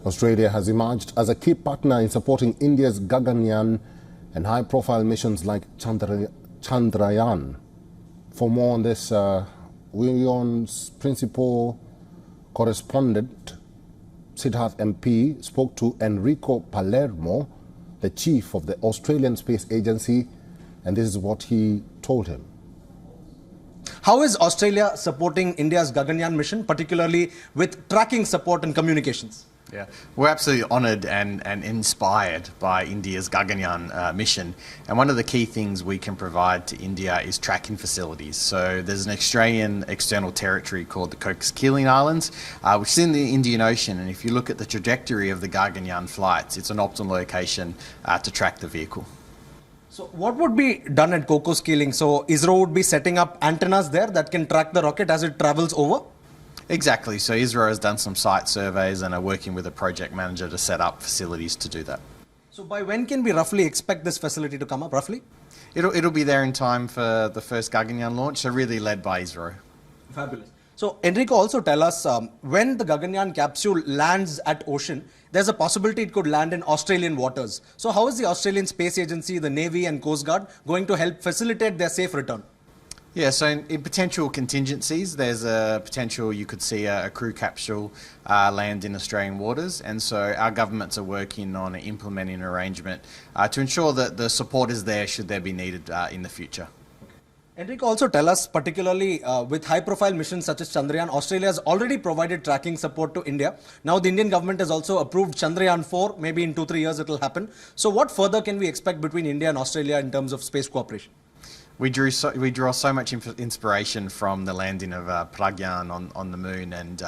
Australia has emerged as a key partner in supporting India's Gaganyaan and high-profile missions like Chandrayaan. For more on this, WION's principal correspondent, Siddharth MP, spoke to Enrico Palermo, the chief of the Australian Space Agency, and this is what he told him. How is Australia supporting India's Gaganyaan mission, particularly with tracking support and communications? Yeah, we're absolutely honoured and inspired by India's Gaganyaan mission. And one of the key things we can provide to India is tracking facilities. So there's an Australian external territory called the Gaganyaan Islands, which is in the Indian Ocean. And if you look at the trajectory of the Gaganyaan flights, it's an optimal location to track the vehicle. So what would be done at Cocos-Keeling? So ISRO would be setting up antennas there that can track the rocket as it travels over? Exactly. So ISRO has done some site surveys and are working with a project manager to set up facilities to do that. So by when can we roughly expect this facility to come up, roughly? It'll be there in time for the first Gaganyaan launch, so really led by ISRO. Fabulous. So Enrico, also tell us, when the Gaganyaan capsule lands at ocean, there's a possibility it could land in Australian waters. So how is the Australian Space Agency, the Navy and Coast Guard going to help facilitate their safe return? Yeah, so in potential contingencies, there's a potential you could see a crew capsule land in Australian waters, and so our governments are working on implementing an arrangement to ensure that the support is there should there be needed in the future. Enrico, also tell us, particularly with high-profile missions such as Chandrayaan, Australia has already provided tracking support to India. Now the Indian government has also approved Chandrayaan 4, maybe in 2-3 years it will happen. So what further can we expect between India and Australia in terms of space cooperation? We draw so much inspiration from the landing of Pragyan on the moon, and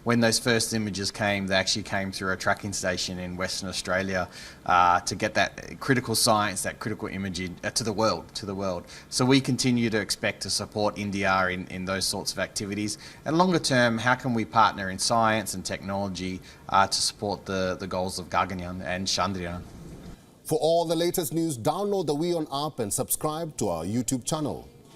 when those first images came, they actually came through a tracking station in Western Australia to get that critical science, that critical imaging to the world. So we continue to expect to support India in those sorts of activities. And longer term, how can we partner in science and technology to support the goals of Gaganyaan and Chandrayaan? For all the latest news, download the WION app and subscribe to our YouTube channel.